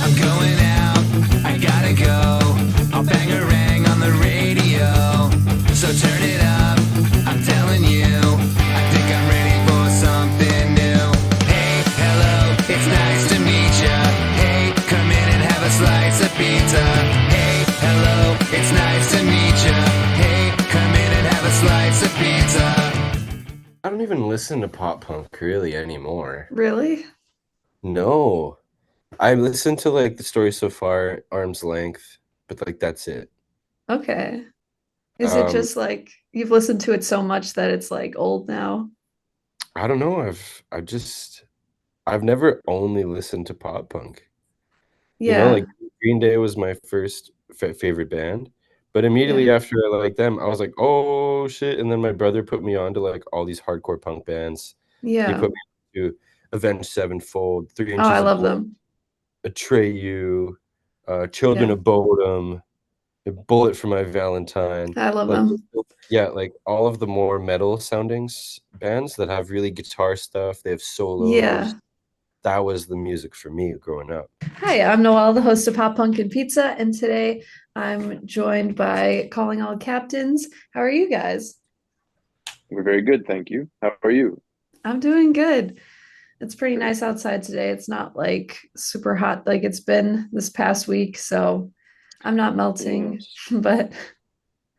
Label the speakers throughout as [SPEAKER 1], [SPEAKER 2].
[SPEAKER 1] I'm going out, I gotta go. I'll bang a rang on the radio. So turn it up, I'm telling you. I think I'm ready for something new. Hey, hello, it's nice to meet ya. Hey, come in and have a slice of pizza. Hey, hello, it's nice to meet ya. Hey, come in and have a slice of pizza.
[SPEAKER 2] I don't even listen to pop punk really anymore.
[SPEAKER 3] Really?
[SPEAKER 2] No. I listen to like the story so far, Arm's Length, but like that's it.
[SPEAKER 3] Okay. Is it
[SPEAKER 2] Um,
[SPEAKER 3] just like you've listened to it so much that it's like old now?
[SPEAKER 2] I don't know. I've never only listened to pop punk. Like
[SPEAKER 3] Yeah.
[SPEAKER 2] Green Day was my first favorite band, but
[SPEAKER 3] Yeah.
[SPEAKER 2] immediately after I liked them, I was like, oh shit! And then my brother put me on to like all these hardcore punk bands. He
[SPEAKER 3] Yeah.
[SPEAKER 2] put me to Avenged Sevenfold, Three
[SPEAKER 3] Oh, I
[SPEAKER 2] Inches of
[SPEAKER 3] love
[SPEAKER 2] Blood,
[SPEAKER 3] them.
[SPEAKER 2] Atreyu, Children
[SPEAKER 3] Yeah.
[SPEAKER 2] of Bodom, A Bullet for My Valentine.
[SPEAKER 3] I love
[SPEAKER 2] Like,
[SPEAKER 3] them.
[SPEAKER 2] yeah, like all of the more metal sounding bands that have really guitar stuff, they have solos.
[SPEAKER 3] Yeah.
[SPEAKER 2] That was the music for me growing up.
[SPEAKER 3] Hi, I'm Noelle, the host of Pop Punk and Pizza, and today I'm joined by Calling All Captains. How are you guys?
[SPEAKER 4] We're very good, thank you. How are you?
[SPEAKER 3] I'm doing good. It's pretty
[SPEAKER 4] Great.
[SPEAKER 3] nice outside today. It's not like super hot like it's been this past week, so I'm not melting,
[SPEAKER 4] Yes.
[SPEAKER 3] but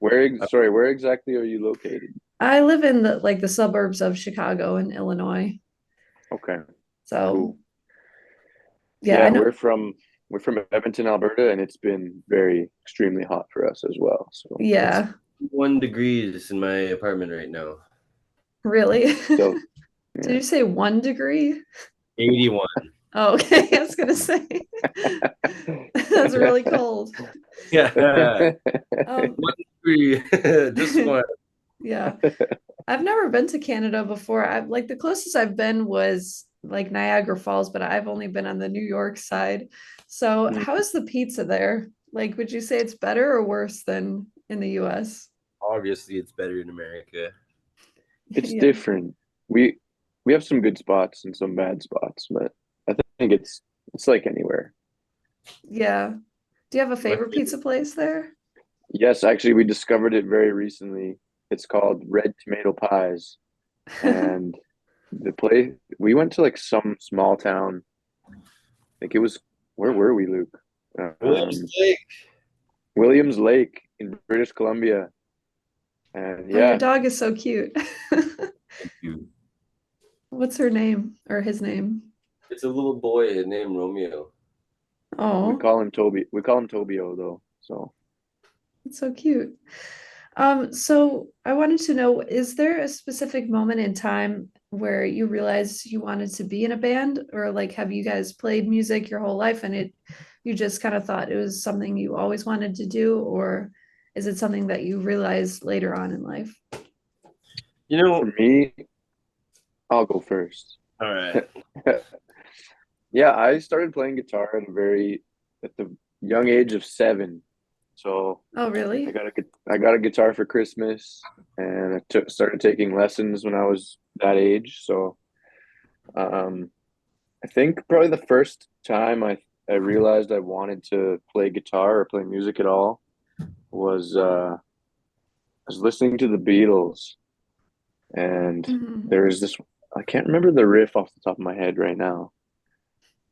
[SPEAKER 4] Where exactly are you located?
[SPEAKER 3] I live in the suburbs of Chicago in Illinois.
[SPEAKER 4] Okay,
[SPEAKER 3] So
[SPEAKER 4] cool.
[SPEAKER 3] yeah, I
[SPEAKER 4] Yeah,
[SPEAKER 3] know.
[SPEAKER 4] we're from Edmonton, Alberta, and it's been very extremely hot for us as well. So
[SPEAKER 2] It's
[SPEAKER 3] Yeah,
[SPEAKER 2] 1 degrees in my apartment right now.
[SPEAKER 3] really.
[SPEAKER 4] still,
[SPEAKER 3] Did
[SPEAKER 4] yeah.
[SPEAKER 3] you say 1 degree?
[SPEAKER 2] 81.
[SPEAKER 3] Oh, okay. I was gonna say that's really cold.
[SPEAKER 2] Yeah.
[SPEAKER 3] Um,
[SPEAKER 2] 1 degree. Just one.
[SPEAKER 3] yeah. I've never been to Canada before. I've like the closest I've been was like Niagara Falls, but I've only been on the New York side. So,
[SPEAKER 4] Mm,
[SPEAKER 3] how is the pizza there? Like, would you say it's better or worse than in the US?
[SPEAKER 2] Obviously, it's better in America.
[SPEAKER 4] it's
[SPEAKER 3] Yeah.
[SPEAKER 4] different. We we have some good spots and some bad spots, but I think it's like anywhere.
[SPEAKER 3] Yeah. Do you have a
[SPEAKER 2] My
[SPEAKER 3] favorite
[SPEAKER 2] favorite.
[SPEAKER 3] pizza place there?
[SPEAKER 4] Yes, actually, we discovered it very recently. It's called Red Tomato Pies, and the place we went to like some small town. I think it was where were we, Luke?
[SPEAKER 2] Williams
[SPEAKER 4] Um,
[SPEAKER 2] Lake.
[SPEAKER 4] Williams Lake in British Columbia, and
[SPEAKER 3] Oh, your
[SPEAKER 4] yeah,
[SPEAKER 3] dog is so cute.
[SPEAKER 2] Thank you.
[SPEAKER 3] What's her name or his name?
[SPEAKER 2] It's a little boy named Romeo.
[SPEAKER 4] we
[SPEAKER 3] Oh,
[SPEAKER 4] call him Toby. We call him Tobio though. So
[SPEAKER 3] it's so cute. So I wanted to know, is there a specific moment in time where you realized you wanted to be in a band, or like have you guys played music your whole life and you just kind of thought it was something you always wanted to do, or is it something that you realized later on in life?
[SPEAKER 2] You know,
[SPEAKER 4] for me, I'll go first.
[SPEAKER 2] all right.
[SPEAKER 4] Yeah, I started playing guitar at the young age of 7. So
[SPEAKER 3] Oh, really?
[SPEAKER 4] I got a guitar for Christmas, and I started taking lessons when I was that age. So um, I think probably the first time I realized I wanted to play guitar or play music at all was I was listening to the Beatles, and
[SPEAKER 3] Mhm.
[SPEAKER 4] there's this I can't remember the riff off the top of my head right now,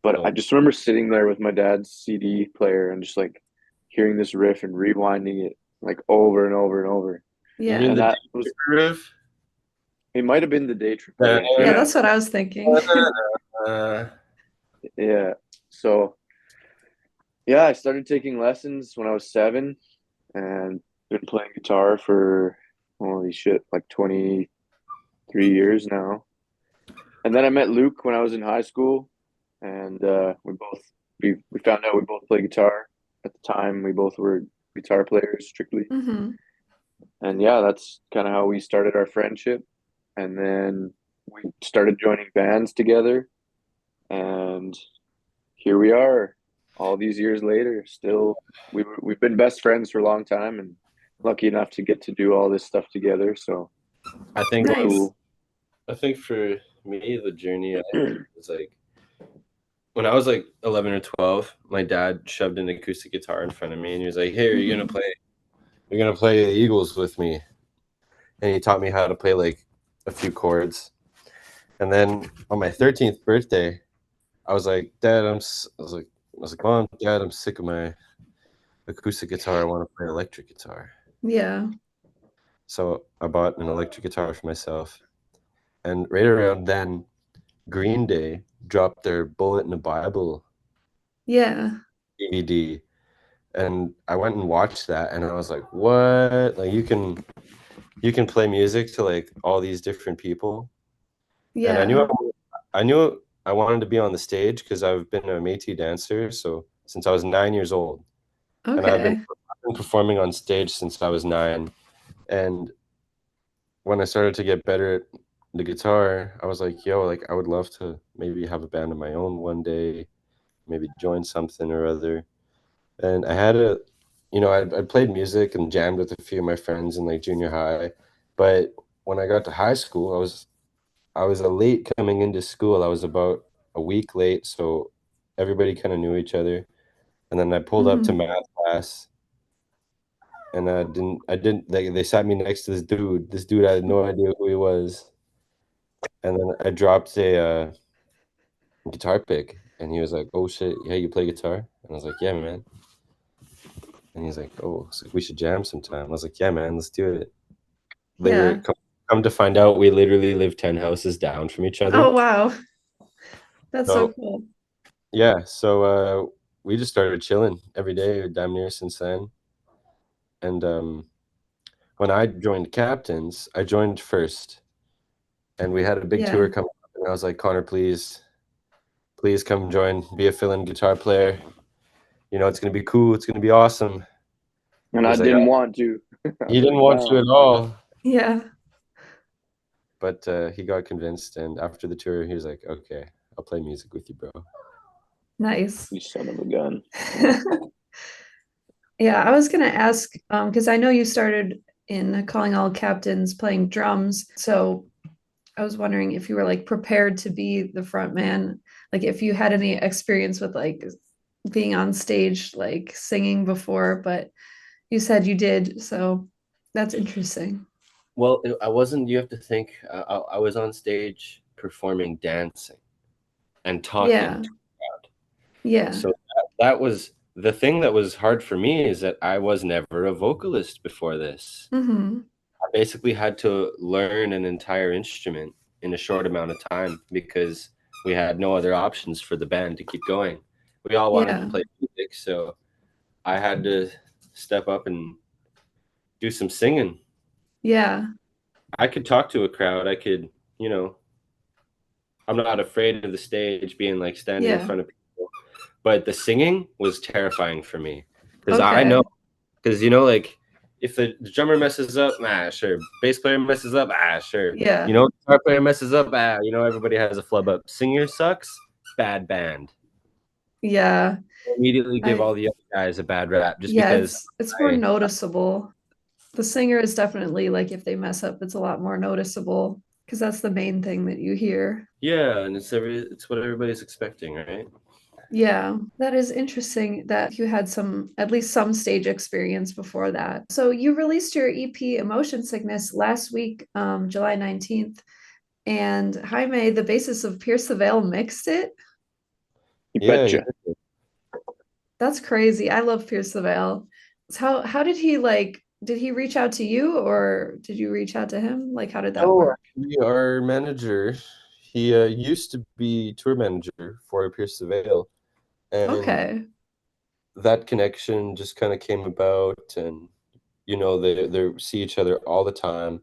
[SPEAKER 4] but I
[SPEAKER 2] Oh,
[SPEAKER 4] just remember sitting there with my dad's CD player and just like hearing this riff and rewinding it like over and over and over.
[SPEAKER 2] you mean
[SPEAKER 3] Yeah.
[SPEAKER 4] And
[SPEAKER 2] the Day
[SPEAKER 4] that was
[SPEAKER 2] Tripper riff?
[SPEAKER 4] it might have been the Day
[SPEAKER 2] Uh,
[SPEAKER 4] Tripper.
[SPEAKER 3] Yeah,
[SPEAKER 4] Yeah.
[SPEAKER 3] that's what I was thinking.
[SPEAKER 4] Yeah. So yeah, I started taking lessons when I was 7 and been playing guitar for holy shit, like 23 years now. And then I met Luke when I was in high school, and we found out we both play guitar. At the time, we both were guitar players strictly,
[SPEAKER 3] Hmm.
[SPEAKER 4] and yeah, that's kind of how we started our friendship. And then we started joining bands together, and here we are, all these years later. Still, we've been best friends for a long time, and lucky enough to get to do all this stuff together. So
[SPEAKER 2] I think
[SPEAKER 4] it's
[SPEAKER 3] Nice.
[SPEAKER 4] cool.
[SPEAKER 2] I think for me the journey I had was like when I was like 11 or 12, my dad shoved an acoustic guitar in front of me and he was like, "Here,
[SPEAKER 3] Mhm.
[SPEAKER 2] you're gonna play the Eagles with me." And he taught me how to play like a few chords. And then on my 13th birthday, I was like, "Dad, I was like, Mom, Dad, I'm sick of my acoustic guitar. I want to play electric guitar."
[SPEAKER 3] Yeah.
[SPEAKER 2] So I bought an electric guitar for myself. And right around then, Green Day dropped their Bullet in the Bible
[SPEAKER 3] Yeah.
[SPEAKER 2] DVD. And I went and watched that and I was like, "What? Like you can play music to like all these different people." And
[SPEAKER 3] Yeah.
[SPEAKER 2] I knew I wanted to be on the stage because I've been a Métis dancer so since I was 9 years old. And
[SPEAKER 3] Okay.
[SPEAKER 2] I've been performing on stage since I was 9. And when I started to get better at the guitar, I was like, "Yo, like I would love to maybe have a band of my own one day, maybe join something or other." And I had a, I played music and jammed with a few of my friends in like junior high, but when I got to high school, I was a late coming into school. I was about a week late, so everybody kind of knew each other. And then I pulled up to
[SPEAKER 3] Mhm.
[SPEAKER 2] math class, and I didn't. They sat me next to this dude. This dude, I had no idea who he was. And then I dropped a guitar pick, and he was like, "Oh shit, yeah, you play guitar?" And I was like, "Yeah, man." And he's like, "Oh, so we should jam sometime." I was like, "Yeah, man, let's do it." Later,
[SPEAKER 3] Yeah.
[SPEAKER 2] come to find out, we literally live 10 houses down from each other.
[SPEAKER 3] Oh, wow. That's so
[SPEAKER 2] So
[SPEAKER 3] cool.
[SPEAKER 2] yeah, so we just started chilling every day, damn near since then. And when I joined Captains, I joined first, and we had a big
[SPEAKER 3] Yeah.
[SPEAKER 2] tour coming up, and I was like, "Connor, please come join, be a fill-in guitar player. You know, it's gonna be cool, it's gonna be awesome."
[SPEAKER 4] And
[SPEAKER 2] He
[SPEAKER 4] I
[SPEAKER 2] was like,
[SPEAKER 4] didn't
[SPEAKER 2] "Oh,"
[SPEAKER 4] want to. I
[SPEAKER 2] he
[SPEAKER 4] was
[SPEAKER 2] didn't
[SPEAKER 4] like,
[SPEAKER 2] want to
[SPEAKER 4] no.
[SPEAKER 2] at all,
[SPEAKER 3] Yeah.
[SPEAKER 2] but he got convinced, and after the tour, he was like, "Okay, I'll play music with you, bro."
[SPEAKER 3] Nice.
[SPEAKER 4] You son of a gun. Yeah.
[SPEAKER 3] Yeah, I was gonna ask, because I know you started in Calling All Captains playing drums. So I was wondering if you were like prepared to be the front man, like if you had any experience with like being on stage, like singing before, but you said you did, so that's interesting.
[SPEAKER 2] Well, I wasn't. You have to think. I was on stage performing, dancing, and talking
[SPEAKER 3] Yeah.
[SPEAKER 2] to the crowd.
[SPEAKER 3] Yeah.
[SPEAKER 2] So that was the thing that was hard for me is that I was never a vocalist before this.
[SPEAKER 3] Mm-hmm.
[SPEAKER 2] I basically had to learn an entire instrument in a short amount of time because we had no other options for the band to keep going. We all wanted to
[SPEAKER 3] Yeah.
[SPEAKER 2] play music, so I had to step up and do some singing.
[SPEAKER 3] Yeah.
[SPEAKER 2] I could talk to a crowd. I could, you know, I'm not afraid of the stage being like standing in
[SPEAKER 3] Yeah.
[SPEAKER 2] front of people, but the singing was terrifying for me because I know,
[SPEAKER 3] Okay.
[SPEAKER 2] because like if the drummer messes up, ah, sure. Bass player messes up, ah, sure.
[SPEAKER 3] Yeah.
[SPEAKER 2] Guitar player messes up, ah, everybody has a flub up. Singer sucks, bad band.
[SPEAKER 3] Yeah.
[SPEAKER 2] Immediately give
[SPEAKER 3] I
[SPEAKER 2] all the other guys a bad rap just
[SPEAKER 3] yeah,
[SPEAKER 2] because
[SPEAKER 3] it's more
[SPEAKER 2] I,
[SPEAKER 3] noticeable. The singer is definitely like if they mess up, it's a lot more noticeable because that's the main thing that you hear.
[SPEAKER 2] yeah, and it's what everybody's expecting, right?
[SPEAKER 3] Yeah, that is interesting that you had some, at least some stage experience before that. So you released your EP Emotion Sickness last week, July 19th, and Jaime, the basis of Pierce the Veil, mixed it.
[SPEAKER 4] You
[SPEAKER 2] Yeah,
[SPEAKER 4] betcha.
[SPEAKER 3] That's crazy. I love Pierce the Veil. So how did he like, did he reach out to you or did you reach out to him? Like, how did that
[SPEAKER 2] no,
[SPEAKER 3] work?
[SPEAKER 2] actually, our manager, he used to be tour manager for Pierce the Veil, and
[SPEAKER 3] Okay.
[SPEAKER 2] that connection just kind of came about, and they see each other all the time,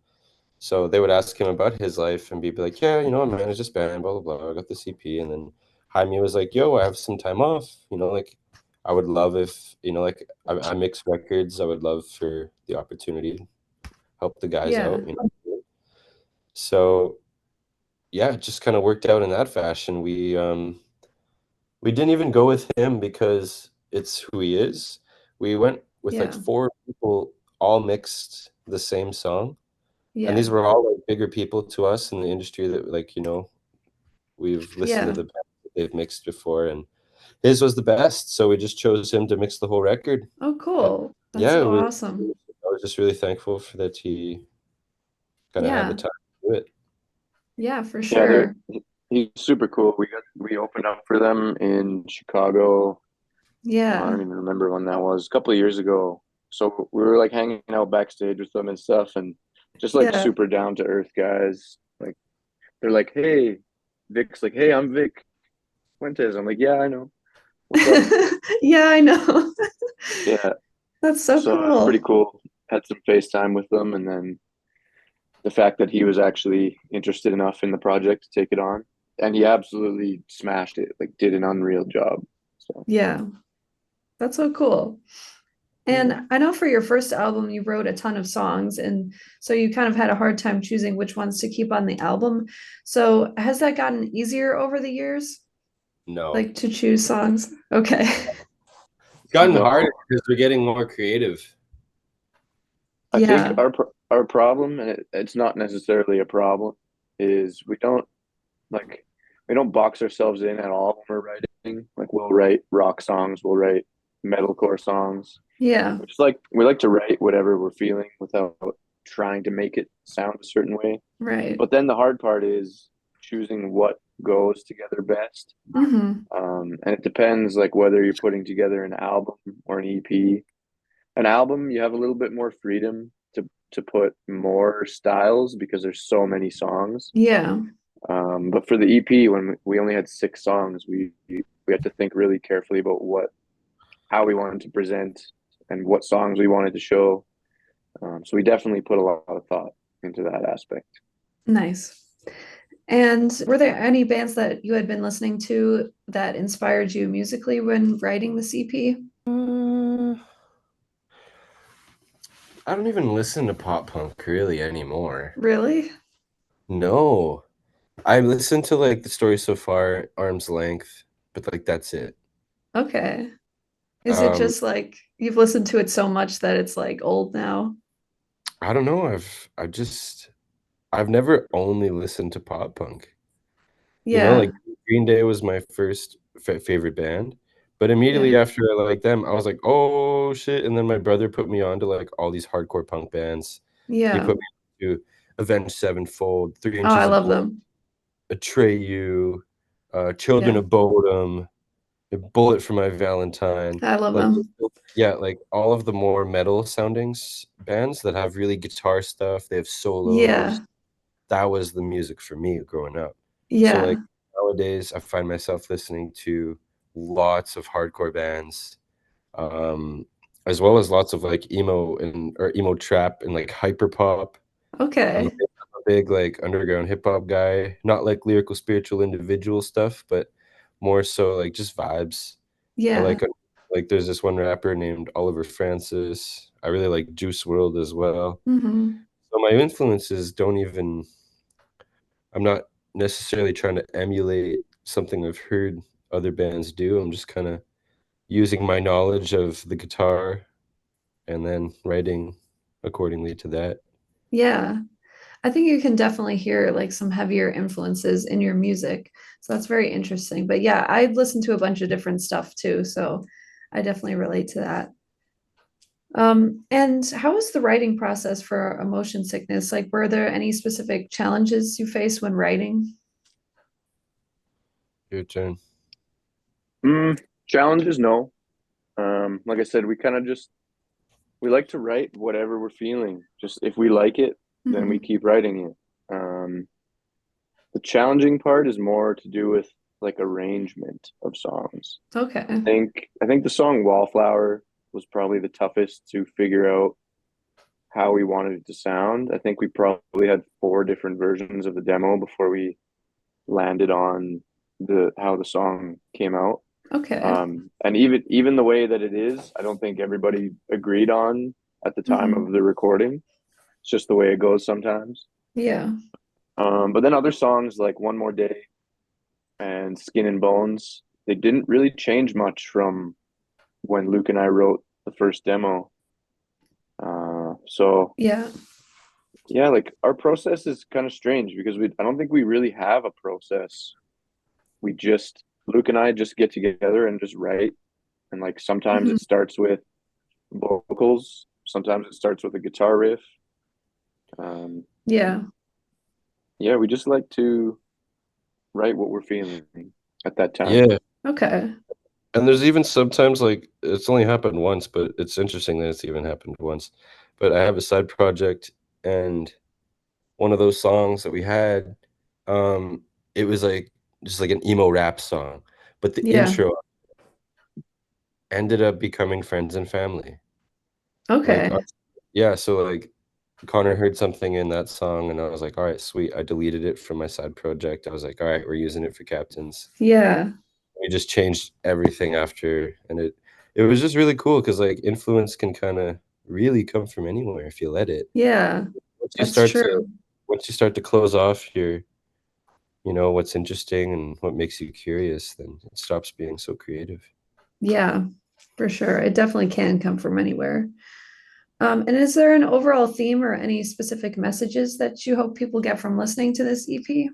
[SPEAKER 2] so they would ask him about his life and be like, "Yeah, I manage this band, blah blah blah. I got the CP," and then Jaime was like, "Yo, I have some time off. Like I would love if like I mix records. I would love for the opportunity to help the guys
[SPEAKER 3] Yeah.
[SPEAKER 2] out. So yeah, it just kind of worked out in that fashion. We didn't even go with him because it's who he is. We went with like
[SPEAKER 3] Yeah.
[SPEAKER 2] four people all mixed the same song. And these
[SPEAKER 3] Yeah.
[SPEAKER 2] were all like bigger people to us in the industry that like, we've listened to
[SPEAKER 3] Yeah.
[SPEAKER 2] the band they've mixed before, and his was the best, so we just chose him to mix the whole record.
[SPEAKER 3] Oh, cool. That's
[SPEAKER 2] Yeah,
[SPEAKER 3] so awesome.
[SPEAKER 2] I was just really thankful for that he kind of had the
[SPEAKER 3] Yeah.
[SPEAKER 2] time to do it.
[SPEAKER 3] Yeah, for
[SPEAKER 4] Yeah,
[SPEAKER 3] sure.
[SPEAKER 4] he's super cool. We opened up for them in Chicago. I
[SPEAKER 3] Yeah.
[SPEAKER 4] don't even remember when that was, a couple of years ago. So we were like hanging out backstage with them and stuff, and just like
[SPEAKER 3] Yeah.
[SPEAKER 4] super down to earth guys. Like they're like, "Hey," Vic's like, "Hey, I'm Vic Fuentes." I'm like, "Yeah, I know. What's up?"
[SPEAKER 3] Yeah, I know.
[SPEAKER 4] Yeah,
[SPEAKER 3] That's so
[SPEAKER 4] so it was pretty
[SPEAKER 3] cool.
[SPEAKER 4] cool. Had some FaceTime with them, and then the fact that he was actually interested enough in the project to take it on, and he absolutely smashed it. Like, did an unreal job. So
[SPEAKER 3] Yeah, that's so cool. And I know for your first album, you wrote a ton of songs, and so you kind of had a hard time choosing which ones to keep on the album. So has that gotten easier over the years,
[SPEAKER 2] No,
[SPEAKER 3] like to choose songs? Okay.
[SPEAKER 2] it's gotten
[SPEAKER 4] no,
[SPEAKER 2] harder because we're getting more creative.
[SPEAKER 4] I think
[SPEAKER 3] Yeah.
[SPEAKER 4] our problem, and it's not necessarily a problem, is like we don't box ourselves in at all when we're writing. Like we'll write rock songs, we'll write metalcore songs.
[SPEAKER 3] Yeah.
[SPEAKER 4] We like to write whatever we're feeling without trying to make it sound a certain way.
[SPEAKER 3] Right.
[SPEAKER 4] But then the hard part is choosing what goes together best.
[SPEAKER 3] Hmm.
[SPEAKER 4] And it depends like whether you're putting together an album or an EP. An album, you have a little bit more freedom to put more styles because there's so many songs.
[SPEAKER 3] Yeah.
[SPEAKER 4] But for the EP, when we only had 6 songs, we had to think really carefully about how we wanted to present and what songs we wanted to show. So we definitely put a lot of thought into that aspect.
[SPEAKER 3] Nice. And were there any bands that you had been listening to that inspired you musically when writing the CP?
[SPEAKER 2] Uh, I don't even listen to pop punk really anymore.
[SPEAKER 3] Really?
[SPEAKER 2] No, I listen to like the story so far, Arm's Length, but like that's it.
[SPEAKER 3] Okay. Is it
[SPEAKER 2] Um,
[SPEAKER 3] just like you've listened to it so much that it's like old now?
[SPEAKER 2] I don't know. I've never only listened to pop punk.
[SPEAKER 3] Yeah.
[SPEAKER 2] Like Green Day was my first favorite band, but
[SPEAKER 3] Yeah.
[SPEAKER 2] immediately after I liked them, I was like, oh shit! And then my brother put me on to like all these hardcore punk bands. He
[SPEAKER 3] Yeah.
[SPEAKER 2] put me to Avenged Sevenfold, Three
[SPEAKER 3] Oh, I
[SPEAKER 2] Inches of
[SPEAKER 3] love
[SPEAKER 2] Blood,
[SPEAKER 3] them.
[SPEAKER 2] Atreyu, Children
[SPEAKER 3] Yeah.
[SPEAKER 2] of Bodom, A Bullet for My Valentine.
[SPEAKER 3] I love
[SPEAKER 2] Like,
[SPEAKER 3] them.
[SPEAKER 2] yeah, like all of the more metal sounding bands that have really guitar stuff, they have solos.
[SPEAKER 3] Yeah.
[SPEAKER 2] That was the music for me growing up. So, like,
[SPEAKER 3] Yeah.
[SPEAKER 2] nowadays, I find myself listening to lots of hardcore bands, um, as well as lots of like emo trap and like hyper pop.
[SPEAKER 3] Okay.
[SPEAKER 2] I'm a big like underground hip hop guy, not like lyrical, spiritual, individual stuff, but more so like just vibes. I
[SPEAKER 3] Yeah.
[SPEAKER 2] like there's this one rapper named Oliver Francis. I really like Juice World as well.
[SPEAKER 3] Hmm.
[SPEAKER 2] So my influences don't even I'm not necessarily trying to emulate something I've heard other bands do. I'm just kind of using my knowledge of the guitar and then writing accordingly to that.
[SPEAKER 3] Yeah. I think you can definitely hear like some heavier influences in your music. So that's very interesting. But yeah, I listen to a bunch of different stuff too. So I definitely relate to that. And how was the writing process for emotion sickness? Like, were there any specific challenges you faced when writing?
[SPEAKER 2] Your turn.
[SPEAKER 4] Challenges, no. Like I said, we like to write whatever we're feeling. Just if we like it, then we
[SPEAKER 3] Mhm.
[SPEAKER 4] keep writing it. The challenging part is more to do with like arrangement of songs.
[SPEAKER 3] Okay.
[SPEAKER 4] I think the song Wallflower was probably the toughest to figure out how we wanted it to sound. I think we probably had 4 different versions of the demo before we landed on the how the song came out.
[SPEAKER 3] Okay.
[SPEAKER 4] And even the way that it is, I don't think everybody agreed on at the time
[SPEAKER 3] Hmm.
[SPEAKER 4] of the recording. It's just the way it goes sometimes.
[SPEAKER 3] Yeah.
[SPEAKER 4] But then other songs like One More Day and Skin and Bones, they didn't really change much from when Luke and I wrote the first demo. So
[SPEAKER 3] Yeah.
[SPEAKER 4] yeah, like our process is kind of strange because I don't think we really have a process. We just Luke and I just get together and just write, and like sometimes
[SPEAKER 3] Mhm.
[SPEAKER 4] it starts with vocals, sometimes it starts with a guitar riff. Um,
[SPEAKER 3] Yeah.
[SPEAKER 4] yeah, we just like to write what we're feeling at that time.
[SPEAKER 2] Yeah.
[SPEAKER 3] Okay.
[SPEAKER 2] And there's even sometimes like it's only happened once, but it's interesting that it's even happened once. But I have a side project, and one of those songs that we had, um, it was like just like an emo rap song, but the
[SPEAKER 3] Yeah.
[SPEAKER 2] intro ended up becoming Friends and Family. Like,
[SPEAKER 3] Okay.
[SPEAKER 2] yeah, so like Connor heard something in that song, and I was like, all right, sweet. I deleted it from my side project. I was like, all right, we're using it for Captains.
[SPEAKER 3] Yeah.
[SPEAKER 2] We just changed everything after, and it was just really cool because like influence can kind of really come from anywhere if you let it.
[SPEAKER 3] Yeah.
[SPEAKER 2] Once you
[SPEAKER 3] That's
[SPEAKER 2] start to
[SPEAKER 3] true.
[SPEAKER 2] once you start to close off your, what's interesting and what makes you curious, then it stops being so creative.
[SPEAKER 3] Yeah, for sure. It definitely can come from anywhere. And is there an overall theme or any specific messages that you hope people get from listening to this EP?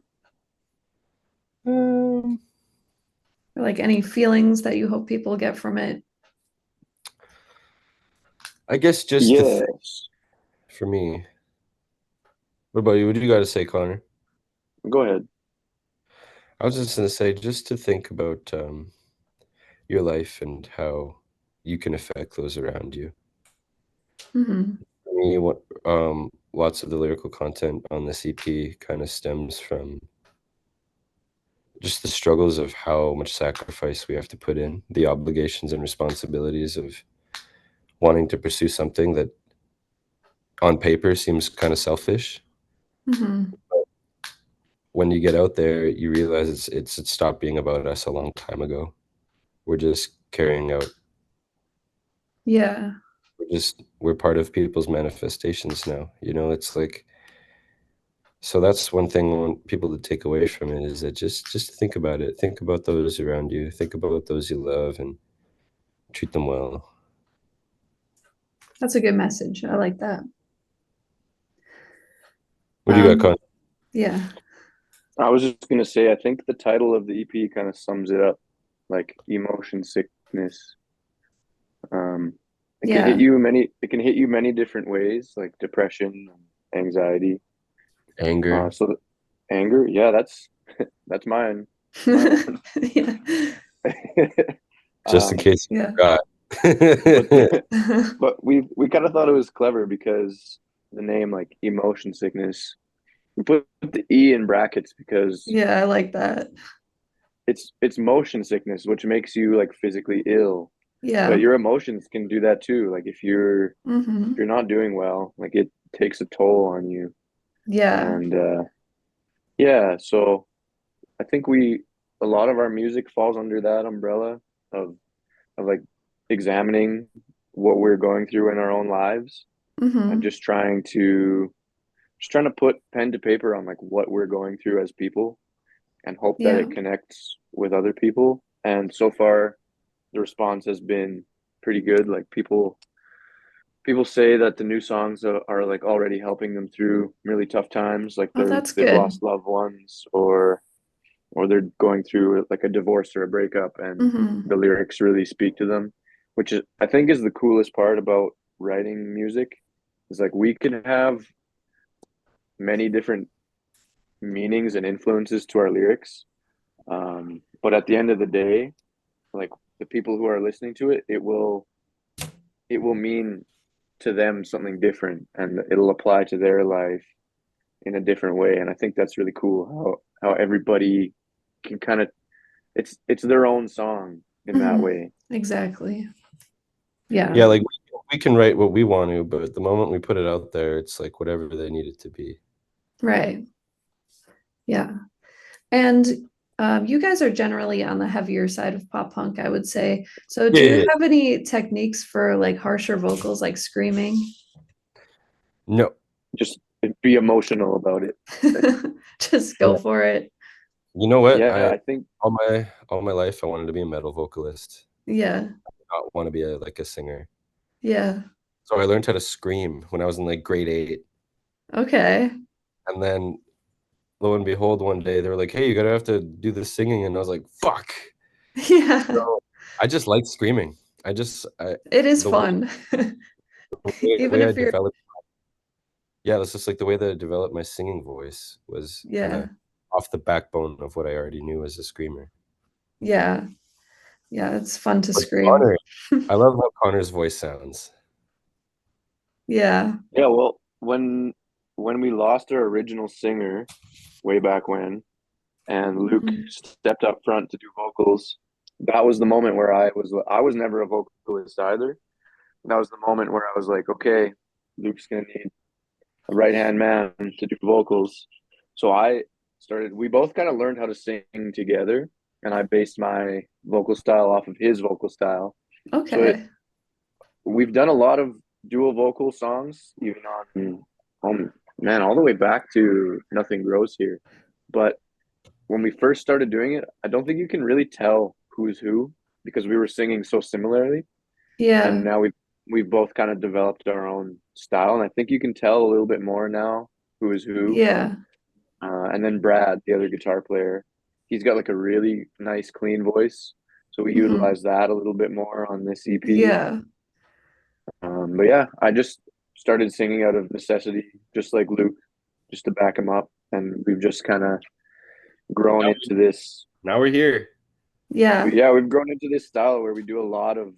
[SPEAKER 2] Um,
[SPEAKER 3] Or like any feelings that you hope people get from it?
[SPEAKER 2] I guess just to
[SPEAKER 4] Yes.
[SPEAKER 2] for me. What about you? What do you got to say, Connor?
[SPEAKER 4] Go ahead.
[SPEAKER 2] I was just gonna say just to think about your life and how you can affect those around you.
[SPEAKER 3] Hmm.
[SPEAKER 2] For me, what lots of the lyrical content on this EP kind of stems from just the struggles of how much sacrifice we have to put in, the obligations and responsibilities of wanting to pursue something that on paper seems kind of selfish.
[SPEAKER 3] Hmm.
[SPEAKER 2] When you get out there, you realize it's stopped being about us a long time ago. We're just carrying out
[SPEAKER 3] Yeah.
[SPEAKER 2] we're part of people's manifestations now. It's like, so that's one thing I want people to take away from it, is that just think about it. Think about those around you. Think about those you love and treat them well.
[SPEAKER 3] That's a good message. I like that.
[SPEAKER 2] What do you got, Con?
[SPEAKER 3] Yeah.
[SPEAKER 4] I was just gonna say, I think the title of the EP kind of sums it up, like emotion sickness. Um,
[SPEAKER 3] Yeah.
[SPEAKER 4] it can hit you many different ways, like depression, anxiety.
[SPEAKER 2] Anger,
[SPEAKER 4] Anger, yeah, that's mine. That's my one.
[SPEAKER 3] Yeah.
[SPEAKER 2] just in
[SPEAKER 4] Um,
[SPEAKER 2] case you
[SPEAKER 3] Yeah.
[SPEAKER 2] forgot.
[SPEAKER 4] but but we kind of thought it was clever because the name, like emotion sickness, we put the E in brackets because
[SPEAKER 3] Yeah, I like that.
[SPEAKER 4] it's motion sickness, which makes you like physically ill. But
[SPEAKER 3] Yeah.
[SPEAKER 4] your emotions can do that too. Like if
[SPEAKER 3] Hmm.
[SPEAKER 4] you're not doing well, like it takes a toll on you.
[SPEAKER 3] Yeah.
[SPEAKER 4] And yeah, so I think a lot of our music falls under that umbrella of like examining what we're going through in our own lives and
[SPEAKER 3] Hmm.
[SPEAKER 4] just trying to put pen to paper on like what we're going through as people and hope that
[SPEAKER 3] Yeah.
[SPEAKER 4] it connects with other people. And so far the response has been pretty good. Like people say that the new songs are like already helping them through really tough times, like
[SPEAKER 3] Oh, that's
[SPEAKER 4] they've
[SPEAKER 3] good.
[SPEAKER 4] lost loved ones or they're going through like a divorce or a breakup, and
[SPEAKER 3] Hmm.
[SPEAKER 4] the lyrics really speak to them, which is I think is the coolest part about writing music. Is like we can have many different meanings and influences to our lyrics, but at the end of the day, like the people who are listening to it, it will mean to them something different, and it'll apply to their life in a different way. And I think that's really cool how everybody can kind of it's their own song in that
[SPEAKER 3] Hmm.
[SPEAKER 4] way.
[SPEAKER 3] Exactly. Yeah.
[SPEAKER 2] Yeah, like we can write what we want to, but the moment we put it out there, it's like whatever they need it to be.
[SPEAKER 3] Right. Yeah. And you guys are generally on the heavier side of pop punk, I would say. So do you
[SPEAKER 2] Yeah.
[SPEAKER 3] have any techniques for like harsher vocals, like screaming?
[SPEAKER 2] No.
[SPEAKER 4] Just be emotional about it.
[SPEAKER 3] Just go
[SPEAKER 2] Yeah.
[SPEAKER 3] for it.
[SPEAKER 2] You know what?
[SPEAKER 4] Yeah,
[SPEAKER 2] I
[SPEAKER 4] I think
[SPEAKER 2] all my life I wanted to be a metal vocalist.
[SPEAKER 3] Yeah.
[SPEAKER 2] I did not want to be like a singer.
[SPEAKER 3] Yeah.
[SPEAKER 2] So I learned how to scream when I was in like grade 8.
[SPEAKER 3] Okay.
[SPEAKER 2] And then lo and behold, one day they were like, "Hey, you gotta have to do the singing," and I was like, "Fuck!"
[SPEAKER 3] Yeah,
[SPEAKER 2] So I just like screaming.
[SPEAKER 3] it is
[SPEAKER 2] The way,
[SPEAKER 3] fun.
[SPEAKER 2] the
[SPEAKER 3] Even
[SPEAKER 2] way I
[SPEAKER 3] if you're,
[SPEAKER 2] developed, yeah, it's just like the way that I developed my singing voice was kind
[SPEAKER 3] yeah,
[SPEAKER 2] of off the backbone of what I already knew as a screamer.
[SPEAKER 3] yeah, yeah, it's fun to
[SPEAKER 2] But
[SPEAKER 3] scream.
[SPEAKER 2] Connor, I love how Connor's voice sounds.
[SPEAKER 3] Yeah.
[SPEAKER 4] Yeah, well, when we lost our original singer way back when, and Luke
[SPEAKER 3] Mhm.
[SPEAKER 4] stepped up front to do vocals, that was the moment where I was never a vocalist either. That was the moment where I was like, okay, Luke's gonna need a right hand man to do vocals. So we both kind of learned how to sing together, and I based my vocal style off of his vocal style. So
[SPEAKER 3] Okay.
[SPEAKER 4] we've done a lot of dual vocal songs, even man, all the way back to Nothing Grows Here. But when we first started doing it, I don't think you can really tell who's who because we were singing so similarly. And
[SPEAKER 3] Yeah.
[SPEAKER 4] now we've both kind of developed our own style, and I think you can tell a little bit more now who is who.
[SPEAKER 3] Yeah.
[SPEAKER 4] And then Brad, the other guitar player, he's got like a really nice, clean voice, so we
[SPEAKER 3] Hmm.
[SPEAKER 4] utilize that a little bit more on this EP.
[SPEAKER 3] Yeah.
[SPEAKER 4] But yeah, I just started singing out of necessity, just like Luke, just to back him up, and we've just kind of grown
[SPEAKER 2] Now,
[SPEAKER 4] into this.
[SPEAKER 2] now we're here.
[SPEAKER 3] Yeah.
[SPEAKER 4] Yeah, we've grown into this style where we do a lot of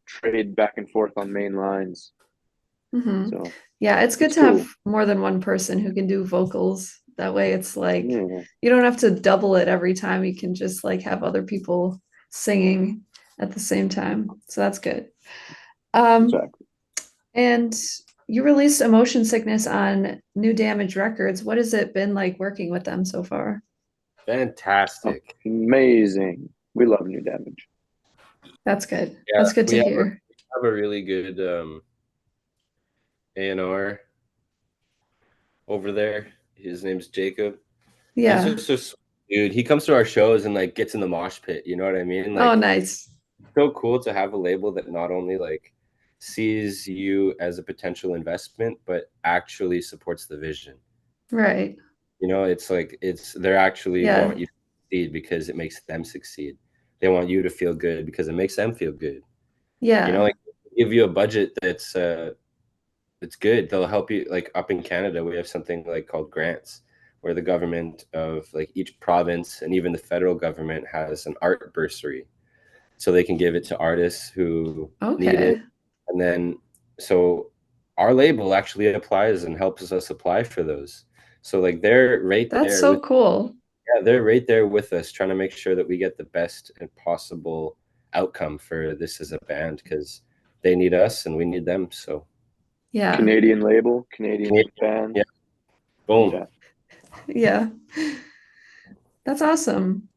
[SPEAKER 4] trade back and forth on main lines.
[SPEAKER 3] Hmm.
[SPEAKER 4] So
[SPEAKER 3] Yeah, it's good
[SPEAKER 4] it's
[SPEAKER 3] to have
[SPEAKER 4] cool.
[SPEAKER 3] more than one person who can do vocals. That way it's like
[SPEAKER 4] Yeah,
[SPEAKER 3] you don't have to double it every time. You can just like have other people singing at the same time. So that's good. Um,
[SPEAKER 4] exactly.
[SPEAKER 3] and you released Emotion Sickness on New Damage Records. What has it been like working with them so far?
[SPEAKER 2] Fantastic.
[SPEAKER 4] Amazing. We love New Damage.
[SPEAKER 3] That's good.
[SPEAKER 2] Yeah,
[SPEAKER 3] That's good to hear.
[SPEAKER 2] we have a really good A&R over there. His name's Jacob. He's
[SPEAKER 3] Yeah.
[SPEAKER 2] just so sweet, dude. He comes to our shows and like gets in the mosh pit. You know what I mean?
[SPEAKER 3] Oh,
[SPEAKER 2] Like,
[SPEAKER 3] nice.
[SPEAKER 2] so cool to have a label that not only like sees you as a potential investment, but actually supports the vision.
[SPEAKER 3] Right.
[SPEAKER 2] You know, it's like they're actually
[SPEAKER 3] Yeah.
[SPEAKER 2] want you to succeed because it makes them succeed. They want you to feel good because it makes them feel good. You know,
[SPEAKER 3] Yeah.
[SPEAKER 2] like give you a budget that's it's good. They'll help you. Like up in Canada, we have something like called grants, where the government of like each province and even the federal government has an art bursary, so they can give it to artists who need it.
[SPEAKER 3] Okay.
[SPEAKER 2] And then, so our label actually applies and helps us apply for those. So like they're right
[SPEAKER 3] That's
[SPEAKER 2] there
[SPEAKER 3] so
[SPEAKER 2] with,
[SPEAKER 3] cool.
[SPEAKER 2] yeah, they're right there with us, trying to make sure that we get the best and possible outcome for this as a band because they need us and we need them. So
[SPEAKER 3] Yeah.
[SPEAKER 4] Canadian label, Canadian
[SPEAKER 2] Canadian,
[SPEAKER 4] band.
[SPEAKER 2] yeah, boom.
[SPEAKER 4] Yeah.
[SPEAKER 3] Yeah. That's awesome.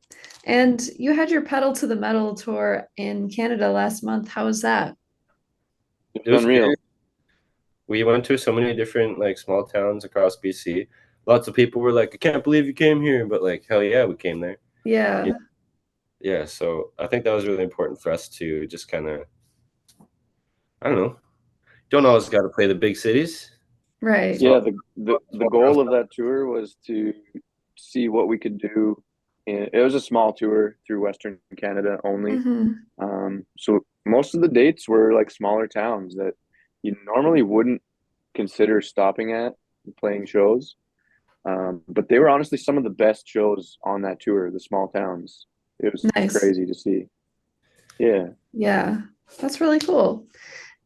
[SPEAKER 3] And you had your Pedal to the Metal tour in Canada last month. How was that?
[SPEAKER 4] It
[SPEAKER 2] It
[SPEAKER 4] was
[SPEAKER 2] was
[SPEAKER 4] unreal.
[SPEAKER 2] great. We went to so many different like small towns across BC. Lots of people were like, "I can't believe you came here," but like, hell yeah, we came there. Yeah,
[SPEAKER 3] Yeah.
[SPEAKER 2] yeah. So I think that was really important for us to just kind of, I don't know, don't always got to play the big cities.
[SPEAKER 3] Right.
[SPEAKER 2] Small,
[SPEAKER 4] Yeah, the
[SPEAKER 2] small towns.
[SPEAKER 4] goal of that tour was to see what we could do. It was a small tour through Western Canada only.
[SPEAKER 3] Hmm.
[SPEAKER 4] So most of the dates were like smaller towns that you normally wouldn't consider stopping at and playing shows. But they were honestly some of the best shows on that tour, the small towns. It was
[SPEAKER 3] Nice.
[SPEAKER 4] crazy to see. Yeah.
[SPEAKER 3] Yeah. That's really cool.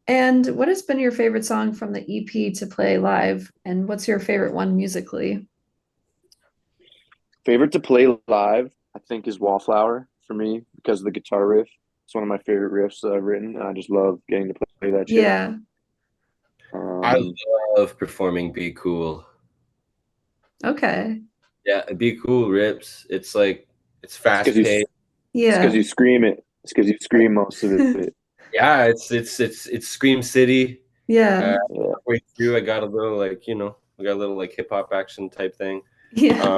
[SPEAKER 3] And what has been your favorite song from the EP to play live? And what's your favorite one musically?
[SPEAKER 4] Favorite to play live, I think, is Wallflower for me because of the guitar riff. It's one of my favorite riffs that I've written, and I just love getting to play that shit.
[SPEAKER 3] Yeah.
[SPEAKER 2] I
[SPEAKER 4] Um,
[SPEAKER 2] love performing Be Cool.
[SPEAKER 3] Okay.
[SPEAKER 2] Yeah, Be Cool rips. It's like it's
[SPEAKER 4] it's because
[SPEAKER 2] fast paced.
[SPEAKER 3] Yeah.
[SPEAKER 4] you scream it. It's because you scream most of it.
[SPEAKER 2] Yeah, it's Scream City.
[SPEAKER 3] Yeah.
[SPEAKER 4] Yeah.
[SPEAKER 2] Halfway through, I got a little like we got a little like hip hop action type thing.
[SPEAKER 3] Yeah.
[SPEAKER 2] Uh,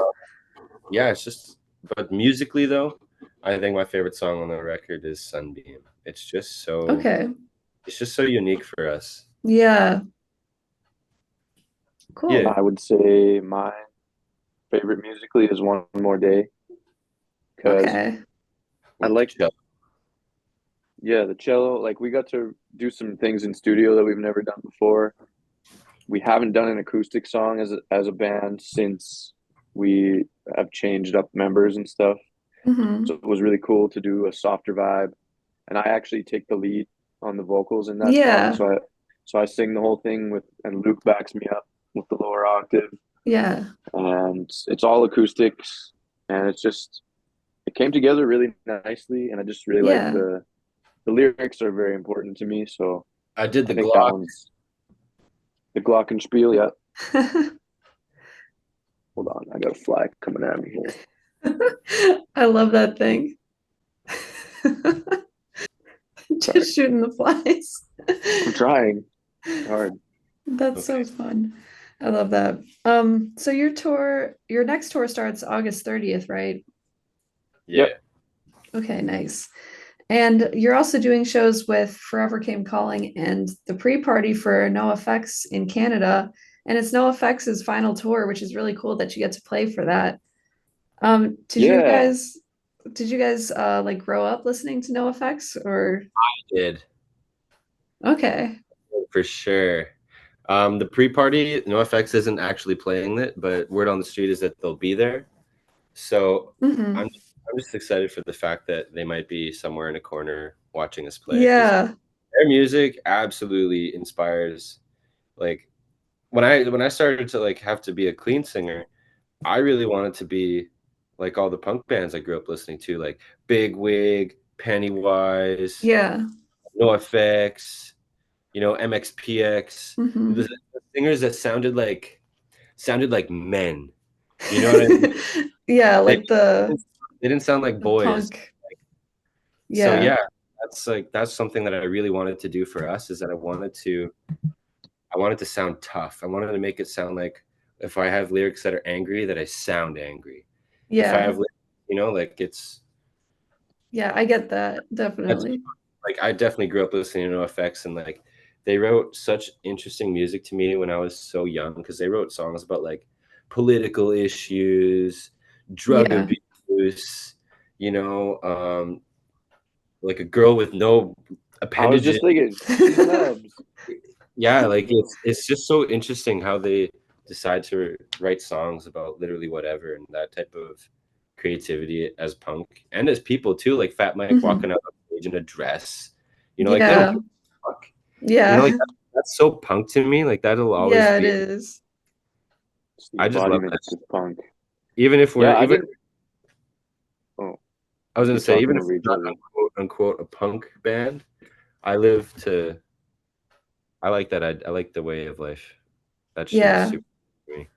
[SPEAKER 2] yeah, it's just, but musically though, I think my favorite song on the record is Sunbeam.
[SPEAKER 3] Okay.
[SPEAKER 2] It's just so unique for us.
[SPEAKER 3] Yeah.
[SPEAKER 2] Yeah.
[SPEAKER 3] Cool.
[SPEAKER 4] I would say my favorite musically is One More Day because
[SPEAKER 3] Okay.
[SPEAKER 4] I like
[SPEAKER 2] cello.
[SPEAKER 4] Yeah, the cello. Like we got to do some things in studio that we've never done before. We haven't done an acoustic song as a band since we have changed up members and stuff.
[SPEAKER 3] Hmm.
[SPEAKER 4] So it was really cool to do a softer vibe. And I actually take the lead on the vocals in that song.
[SPEAKER 3] Yeah.
[SPEAKER 4] So I sing the whole thing and Luke backs me up with the lower octave.
[SPEAKER 3] Yeah.
[SPEAKER 4] And it's all acoustics, and it came together really nicely, and I just really like
[SPEAKER 3] Yeah.
[SPEAKER 4] the lyrics are very important to me. So
[SPEAKER 2] I did
[SPEAKER 4] I
[SPEAKER 2] the
[SPEAKER 4] think that
[SPEAKER 2] Glock.
[SPEAKER 4] one's the glockenspiel. Yeah, hold on, I got a fly coming at me here.
[SPEAKER 3] I love that thing.
[SPEAKER 4] Sorry.
[SPEAKER 3] Just shooting the flies.
[SPEAKER 4] I'm trying. It's hard.
[SPEAKER 3] That's so fun. I love that. So your next tour starts August 30th, right?
[SPEAKER 2] Yeah.
[SPEAKER 4] Yep.
[SPEAKER 3] Okay, nice. And you're also doing shows with Forever Came Calling and the pre-party for No Effects in Canada. And it's No Effects' final tour, which is really cool that you get to play for that. Did you
[SPEAKER 4] Yeah,
[SPEAKER 3] guys like grow up listening to No Effects or
[SPEAKER 2] I did.
[SPEAKER 3] okay.
[SPEAKER 2] For sure. The pre-party, NoFX isn't actually playing it, but word on the street is that they'll be there. So
[SPEAKER 3] Hmm.
[SPEAKER 2] I'm just excited for the fact that they might be somewhere in a corner watching us play because
[SPEAKER 3] Yeah.
[SPEAKER 2] their music absolutely inspires. Like when I started to like have to be a clean singer, I really wanted to be like all the punk bands I grew up listening to, like Big Wig, Pennywise,
[SPEAKER 3] Yeah.
[SPEAKER 2] NoFX, MXPX,
[SPEAKER 3] Hmm.
[SPEAKER 2] the singers that sounded like men. You know what I mean?
[SPEAKER 3] Yeah,
[SPEAKER 2] They
[SPEAKER 3] like
[SPEAKER 2] they didn't sound like
[SPEAKER 3] the
[SPEAKER 2] boys.
[SPEAKER 3] punk.
[SPEAKER 2] So
[SPEAKER 3] Yeah.
[SPEAKER 2] yeah, that's something that I really wanted to do for us is that I wanted to sound tough. I wanted to make it sound like if I have lyrics that are angry, that I sound angry. If I
[SPEAKER 3] Yeah.
[SPEAKER 2] have, like
[SPEAKER 3] Yeah, I get that.
[SPEAKER 2] that's
[SPEAKER 3] Definitely.
[SPEAKER 2] like I definitely grew up listening to NoFX and like they wrote such interesting music to me when I was so young because they wrote songs about like political issues, drug
[SPEAKER 3] Yeah.
[SPEAKER 2] abuse, like a girl with no
[SPEAKER 4] I was
[SPEAKER 2] appendages.
[SPEAKER 4] just thinking she's nubs.
[SPEAKER 2] Yeah, like it's just so interesting how they decide to write songs about literally whatever and that type of creativity as punk and as people too, like Fat Mike
[SPEAKER 3] Hmm.
[SPEAKER 2] walking out on stage in a dress, like they don't
[SPEAKER 3] Yeah.
[SPEAKER 2] give a fuck.
[SPEAKER 3] Yeah.
[SPEAKER 2] Like that's so punk to me. Like that'll always
[SPEAKER 3] Yeah, it
[SPEAKER 2] be.
[SPEAKER 3] is.
[SPEAKER 4] It's the
[SPEAKER 2] I just love that.
[SPEAKER 4] embodiment of punk.
[SPEAKER 2] Even if we're
[SPEAKER 4] Yeah, I
[SPEAKER 2] even
[SPEAKER 4] didn't. Oh,
[SPEAKER 2] I was gonna
[SPEAKER 4] keep
[SPEAKER 2] say
[SPEAKER 4] talking
[SPEAKER 2] even if
[SPEAKER 4] over each
[SPEAKER 2] we're not
[SPEAKER 4] other.
[SPEAKER 2] unquote a punk band, I live to. I like that. I like the way of life. That shit is
[SPEAKER 3] Yeah.
[SPEAKER 2] super for me.